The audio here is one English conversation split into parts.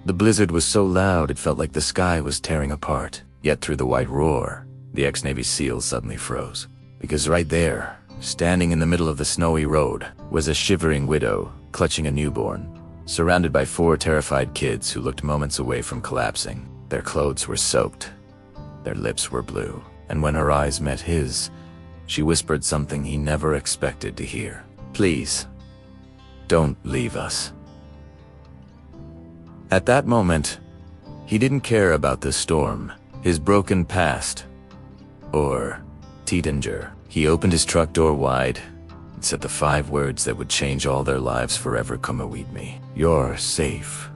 The blizzard was so loud it felt like the sky was tearing apart. Yet through the white roar, the ex-Navy SEAL suddenly froze. Because right there, standing in the middle of the snowy road, was a shivering widow clutching a newborn, surrounded by 4 terrified kids who looked moments away from collapsing. Their clothes were soaked. Their lips were blue. And when her eyes met his, she whispered something he never expected to hear. "Please, don't leave us." At that moment, he didn't care about the storm, his broken past, or Tiedinger. He opened his truck door wide and said the 5 words that would change all their lives forever. "Come with me. You're safe."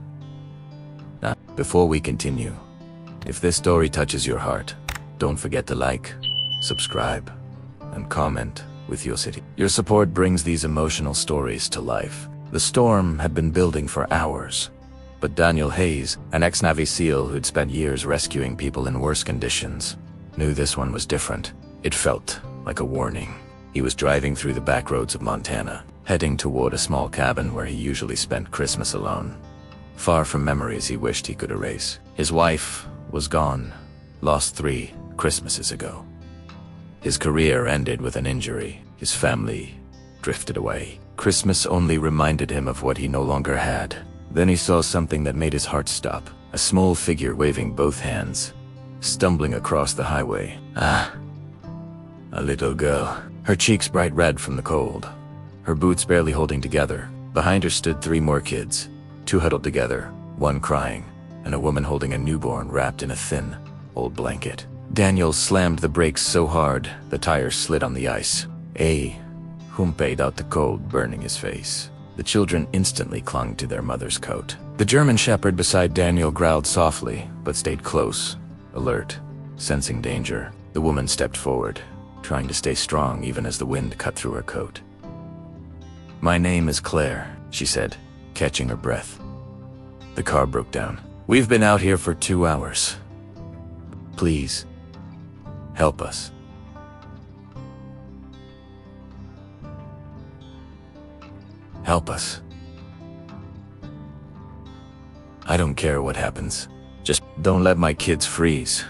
Now, before we continue, if this story touches your heart, don't forget to like, subscribe, and comment with your city. Your support brings these emotional stories to life. The storm had been building for hours, but Daniel Hayes, an ex-Navy SEAL who'd spent years rescuing people in worse conditions, knew this one was different. It felt like a warning. He was driving through the back roads of Montana, heading toward a small cabin where he usually spent Christmas alone, far from memories he wished he could erase. His wife was gone, lost 3 Christmases ago. His career ended with an injury. His family drifted away. Christmas only reminded him of what he no longer had. Then he saw something that made his heart stop. A small figure waving both hands, stumbling across the highway. A little girl. Her cheeks bright red from the cold, her boots barely holding together. Behind her stood 3 more kids, 2 huddled together, 1 crying, and a woman holding a newborn wrapped in a thin, old blanket. Daniel slammed the brakes so hard, the tires slid on the ice. Humped out the cold, burning his face. The children instantly clung to their mother's coat. The German shepherd beside Daniel growled softly, but stayed close, alert, sensing danger. The woman stepped forward, trying to stay strong even as the wind cut through her coat. "My name is Claire," she said, catching her breath. The car broke down. "We've been out here for 2 hours. Please, help us." "Help us. I don't care what happens. Just don't let my kids freeze."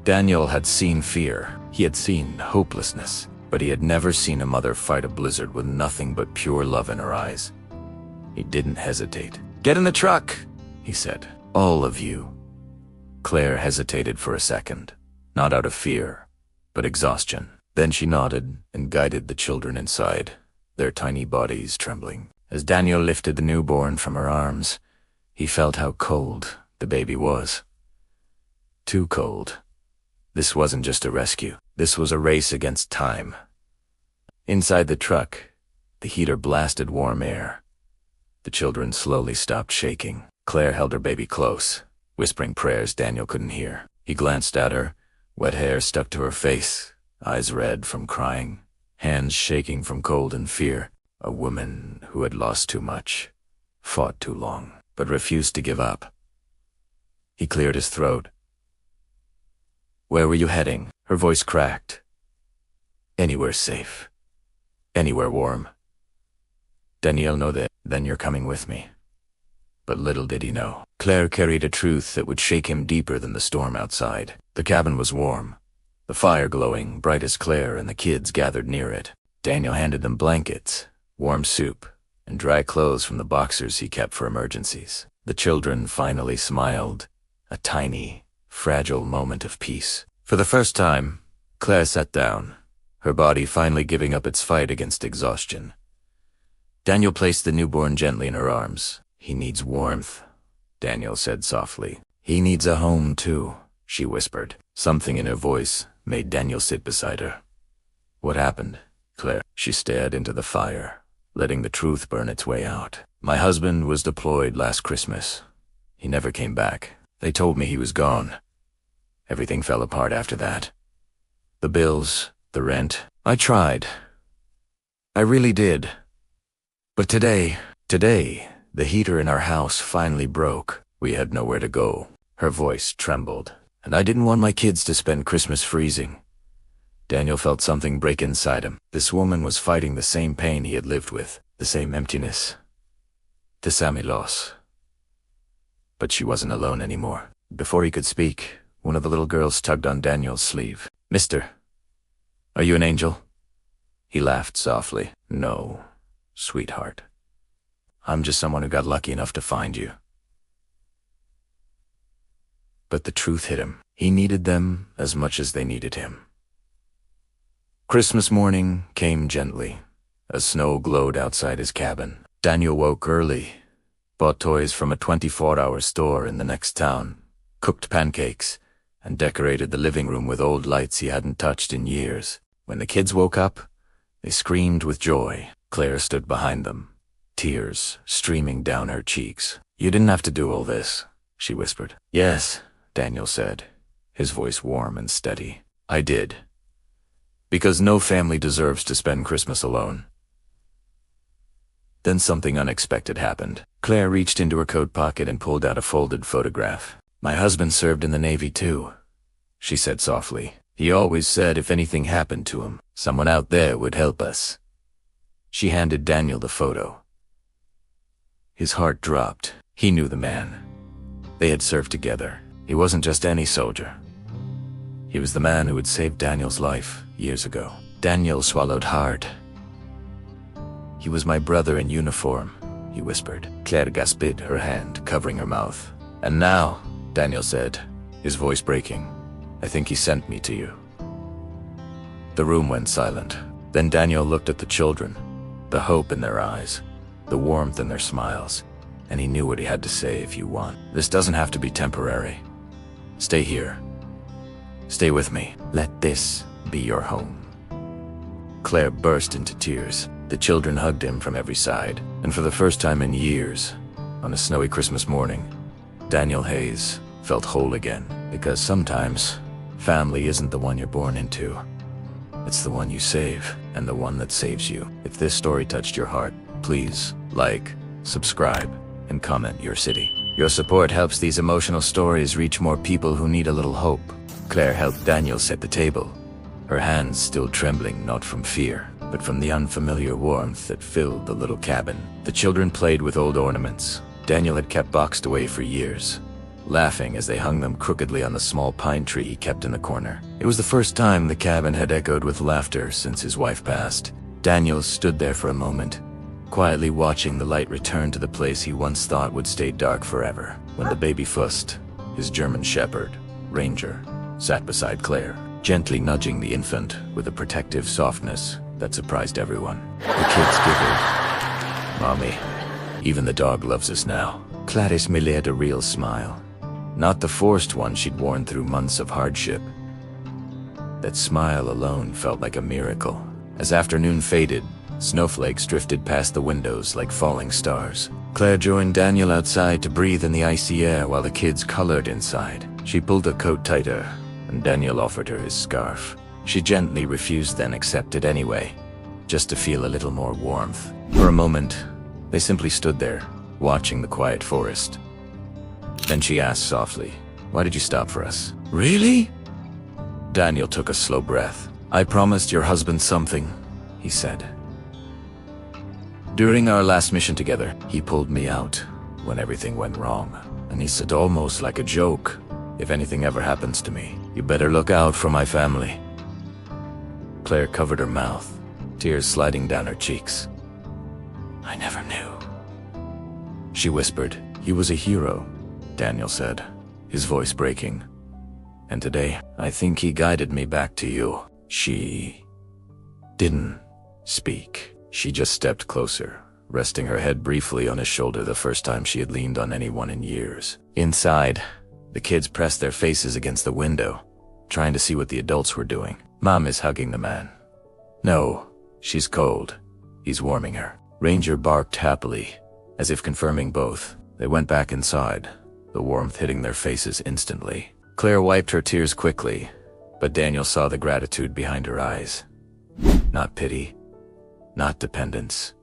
Daniel had seen fear. He had seen hopelessness, but he had never seen a mother fight a blizzard with nothing but pure love in her eyes. He didn't hesitate. "Get in the truck," he said. "All of you." Claire hesitated for a second, not out of fear, but exhaustion. Then she nodded and guided the children inside, their tiny bodies trembling. As Daniel lifted the newborn from her arms, he felt how cold the baby was. Too cold. This wasn't just a rescue. This was a race against time. Inside the truck, the heater blasted warm air. The children slowly stopped shaking. Claire held her baby close, whispering prayers Daniel couldn't hear. He glanced at her, wet hair stuck to her face, eyes red from crying, hands shaking from cold and fear. A woman who had lost too much, fought too long, but refused to give up. He cleared his throat. "Where were you heading?" Her voice cracked. "Anywhere safe. Anywhere warm." Daniel know that, "Then you're coming with me." But little did he know, Claire carried a truth that would shake him deeper than the storm outside. The cabin was warm, the fire glowing, bright as Claire, and the kids gathered near it. Daniel handed them blankets, warm soup, and dry clothes from the boxers he kept for emergencies. The children finally smiled, a tiny, fragile moment of peace. For the first time, Claire sat down, her body finally giving up its fight against exhaustion. Daniel placed the newborn gently in her arms. "He needs warmth," Daniel said softly. "He needs a home too," she whispered. Something in her voice made Daniel sit beside her. "What happened, Claire?" She stared into the fire, letting the truth burn its way out. "My husband was deployed last Christmas. He never came back. They told me he was gone. Everything fell apart after that. The bills, the rent. I tried. I really did. But today, the heater in our house finally broke. We had nowhere to go." Her voice trembled. "And I didn't want my kids to spend Christmas freezing." Daniel felt something break inside him. This woman was fighting the same pain he had lived with, the same emptiness, the same loss. But she wasn't alone anymore. Before he could speak, one of the little girls tugged on Daniel's sleeve. "Mister, are you an angel?" He laughed softly. "No, sweetheart. I'm just someone who got lucky enough to find you." But the truth hit him. He needed them as much as they needed him. Christmas morning came gently, as snow glowed outside his cabin. Daniel woke early, bought toys from a 24-hour store in the next town, cooked pancakes, and decorated the living room with old lights he hadn't touched in years. When the kids woke up, they screamed with joy. Claire stood behind them, tears streaming down her cheeks. "You didn't have to do all this," she whispered. "Yes," Daniel said, his voice warm and steady. "I did. Because no family deserves to spend Christmas alone." Then something unexpected happened. Claire reached into her coat pocket and pulled out a folded photograph. "My husband served in the Navy too," she said softly. "He always said if anything happened to him, someone out there would help us." She handed Daniel the photo. His heart dropped. He knew the man. They had served together. He wasn't just any soldier. He was the man who had saved Daniel's life years ago. Daniel swallowed hard. "He was my brother in uniform," he whispered. Claire gasped, her hand covering her mouth. "And now," Daniel said, his voice breaking, "I think he sent me to you." The room went silent. Then Daniel looked at the children, the hope in their eyes, the warmth in their smiles, and he knew what he had to say. "If you want, this doesn't have to be temporary. Stay here. Stay with me. Let this be your home." Claire burst into tears. The children hugged him from every side, and for the first time in years, on a snowy Christmas morning, Daniel Hayes felt whole again. Because sometimes, family isn't the one you're born into. It's the one you save, and the one that saves you. If this story touched your heart, please like, subscribe, and comment your city. Your support helps these emotional stories reach more people who need a little hope. Claire helped Daniel set the table, her hands still trembling not from fear, but from the unfamiliar warmth that filled the little cabin. The children played with old ornaments Daniel had kept boxed away for years, laughing as they hung them crookedly on the small pine tree he kept in the corner. It was the first time the cabin had echoed with laughter since his wife passed. Daniel stood there for a moment, quietly watching the light return to the place he once thought would stay dark forever. When the baby Fust, his German shepherd, Ranger, sat beside Claire, gently nudging the infant with a protective softness that surprised everyone. The kids giggled. "Mommy, even the dog loves us now." Claire smiled a real smile, not the forced one she'd worn through months of hardship. That smile alone felt like a miracle. As afternoon faded, snowflakes drifted past the windows like falling stars. Claire joined Daniel outside to breathe in the icy air while the kids colored inside. She pulled the coat tighter, and Daniel offered her his scarf. She gently refused, then accepted anyway, just to feel a little more warmth. For a moment, they simply stood there, watching the quiet forest. Then she asked softly, "Why did you stop for us?" "Really?" Daniel took a slow breath. "I promised your husband something," he said. "During our last mission together, he pulled me out when everything went wrong. And he said almost like a joke, 'If anything ever happens to me, you better look out for my family.'" Claire covered her mouth, tears sliding down her cheeks. "I never knew," she whispered. "He was a hero," Daniel said, his voice breaking. "And today, I think he guided me back to you." She didn't speak. She just stepped closer, resting her head briefly on his shoulder, the first time she had leaned on anyone in years. Inside, the kids pressed their faces against the window, trying to see what the adults were doing. "Mom is hugging the man." "No, she's cold. He's warming her." Ranger barked happily, as if confirming both. They went back inside, the warmth hitting their faces instantly. Claire wiped her tears quickly, but Daniel saw the gratitude behind her eyes. Not pity, not dependence,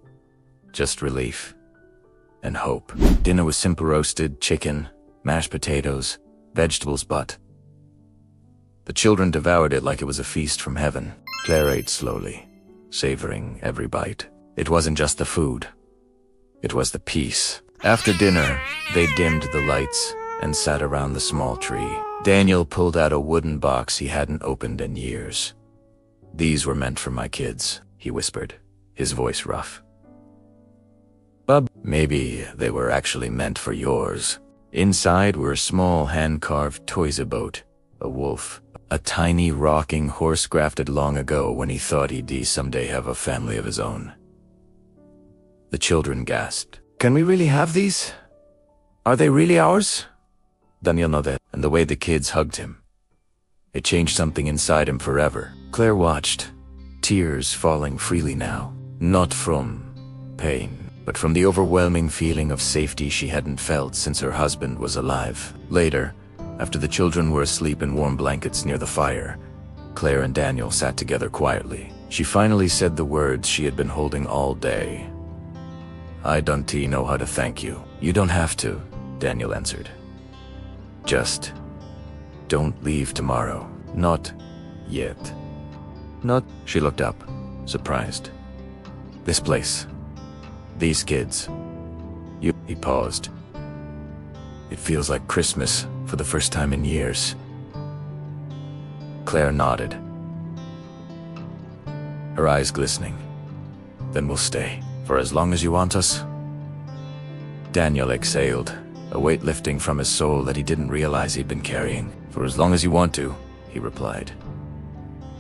just relief and hope. Dinner was simple: roasted chicken, mashed potatoes, vegetables, but the children devoured it like it was a feast from heaven. Claire ate slowly, savoring every bite. It wasn't just the food. It was the peace. After dinner, they dimmed the lights and sat around the small tree. Daniel pulled out a wooden box he hadn't opened in years. "These were meant for my kids," he whispered, his voice rough. "Bub, maybe they were actually meant for yours." Inside were small hand-carved toys, a boat, a wolf, a tiny rocking horse crafted long ago when he thought he'd someday have a family of his own. The children gasped. "Can we really have these? Are they really ours?" Daniel nodded, and the way the kids hugged him, it changed something inside him forever. Claire watched, tears falling freely now, not from pain, but from the overwhelming feeling of safety she hadn't felt since her husband was alive. Later, after the children were asleep in warm blankets near the fire, Claire and Daniel sat together quietly. She finally said the words she had been holding all day. "I don't know how to thank you." "You don't have to," Daniel answered. "Just don't leave tomorrow. Not yet." "Not?" She looked up, surprised. "This place. These kids. You." He paused. "It feels like Christmas for the first time in years." Claire nodded, her eyes glistening. "Then we'll stay. For as long as you want us." Daniel exhaled, a weight lifting from his soul that he didn't realize he'd been carrying. "For as long as you want to," he replied.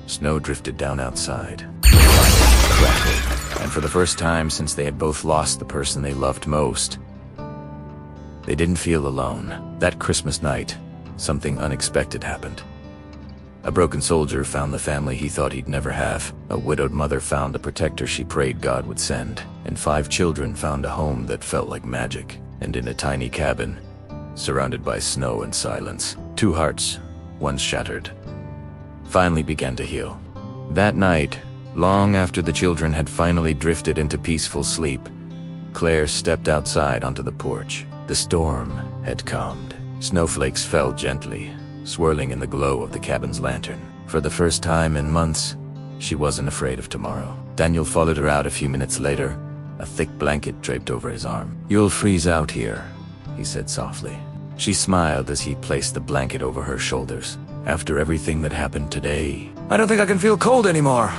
Snow drifted down outside, crackled, and for the first time since they had both lost the person they loved most, they didn't feel alone. That Christmas night, something unexpected happened. A broken soldier found the family he thought he'd never have. A widowed mother found a protector she prayed God would send. And 5 children found a home that felt like magic. And in a tiny cabin, surrounded by snow and silence, 2 hearts, once shattered, finally began to heal. That night, long after the children had finally drifted into peaceful sleep, Claire stepped outside onto the porch. The storm had calmed. Snowflakes fell gently, swirling in the glow of the cabin's lantern. For the first time in months, she wasn't afraid of tomorrow. Daniel followed her out a few minutes later, a thick blanket draped over his arm. "You'll freeze out here," he said softly. She smiled as he placed the blanket over her shoulders. "After everything that happened today, I don't think I can feel cold anymore."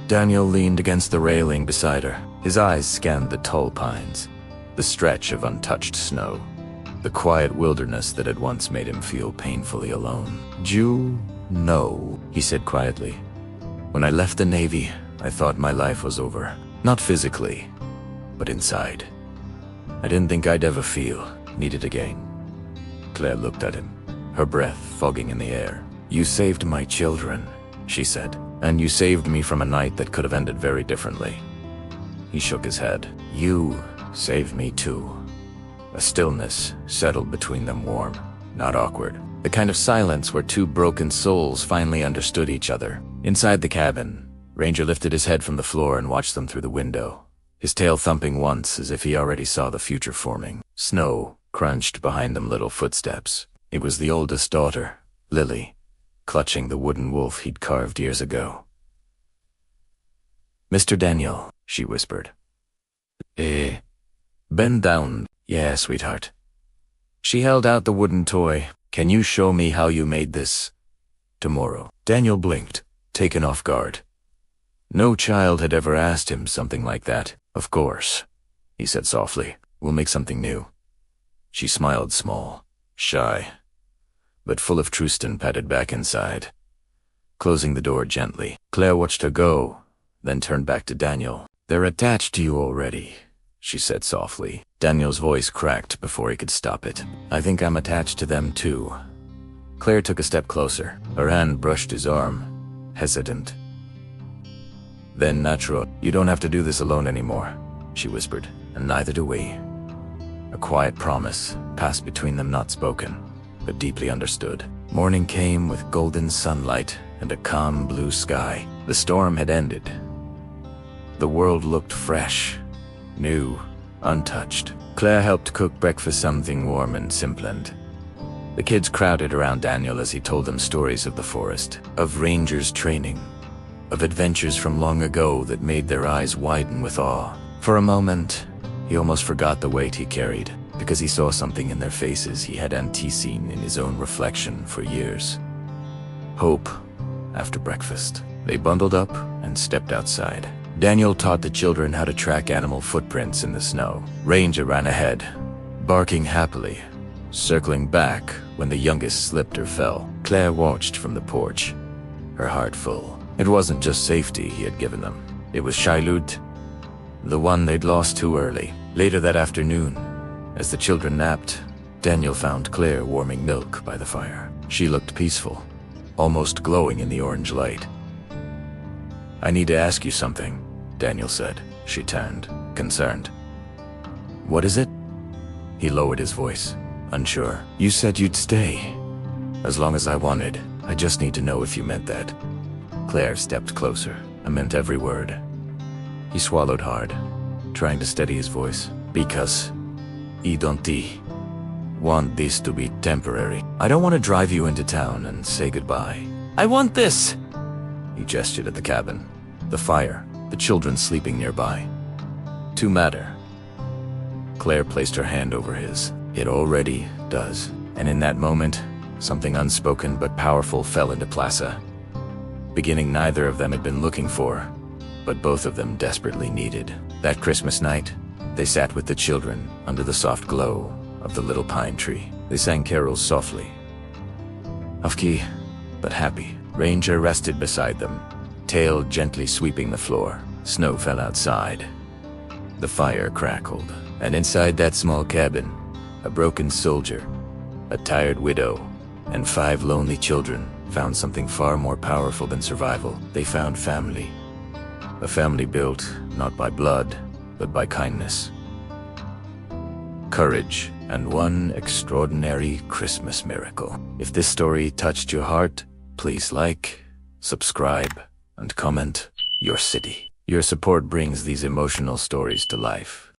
Daniel leaned against the railing beside her. His eyes scanned the tall pines, the stretch of untouched snow, the quiet wilderness that had once made him feel painfully alone. "You know," he said quietly, "when I left the Navy, I thought my life was over. Not physically, but inside. I didn't think I'd ever need it again." Claire looked at him, her breath fogging in the air. "You saved my children," she said, "and you saved me from a night that could have ended very differently." He shook his head. "You saved me too." A stillness settled between them, warm, not awkward. The kind of silence where 2 broken souls finally understood each other. Inside the cabin, Ranger lifted his head from the floor and watched them through the window, his tail thumping once as if he already saw the future forming. Snow crunched behind them, little footsteps. It was the oldest daughter, Lily, clutching the wooden wolf he'd carved years ago. "Mr. Daniel," she whispered. Bend down." "Yeah, sweetheart." She held out the wooden toy. "Can you show me how you made this tomorrow?" Daniel blinked, taken off guard. No child had ever asked him something like that. "Of course," he said softly. "We'll make something new." She smiled, small, shy, but full of trust, and padded back inside, closing the door gently. Claire watched her go, then turned back to Daniel. "They're attached to you already," she said softly. Daniel's voice cracked before he could stop it. "I think I'm attached to them too." Claire took a step closer. Her hand brushed his arm, hesitant. Then natural. "You don't have to do this alone anymore," she whispered, "and neither do we." A quiet promise passed between them, not spoken, but deeply understood. Morning came with golden sunlight and a calm blue sky. The storm had ended. The world looked fresh, new, untouched. Claire helped cook breakfast, something warm and simplant. The kids crowded around Daniel as he told them stories of the forest, of rangers training, of adventures from long ago that made their eyes widen with awe. For a moment, He almost forgot the weight he carried, because he saw something in their faces he hadn't seen in his own reflection for years. Hope, after breakfast. They bundled up and stepped outside. Daniel taught the children how to track animal footprints in the snow. Ranger ran ahead, barking happily, circling back when the youngest slipped or fell. Claire watched from the porch, her heart full. It wasn't just safety he had given them. It was Shailut, the one they'd lost too early. Later that afternoon, as the children napped, Daniel found Claire warming milk by the fire. She looked peaceful, almost glowing in the orange light. "I need to ask you something," Daniel said. She turned, concerned. "What is it?" He lowered his voice, unsure. "You said you'd stay. As long as I wanted. I just need to know if you meant that." Claire stepped closer. "I meant every word." He swallowed hard, trying to steady his voice. "Because I don't want this to be temporary. I don't want to drive you into town and say goodbye. I want this!" He gestured at the cabin, the fire, the children sleeping nearby. "To matter." Claire placed her hand over his. "It already does." And in that moment, something unspoken but powerful fell into Plaza. Beginning neither of them had been looking for, but both of them desperately needed. That Christmas night, they sat with the children under the soft glow of the little pine tree. They sang carols softly, off-key, but happy. Ranger rested beside them, tail gently sweeping the floor. Snow fell outside. The fire crackled, and inside that small cabin, a broken soldier, a tired widow, and 5 lonely children found something far more powerful than survival. They found family. A family built not by blood, but by kindness, courage, and one extraordinary Christmas miracle. If this story touched your heart, please like, subscribe, and comment your city. Your support brings these emotional stories to life.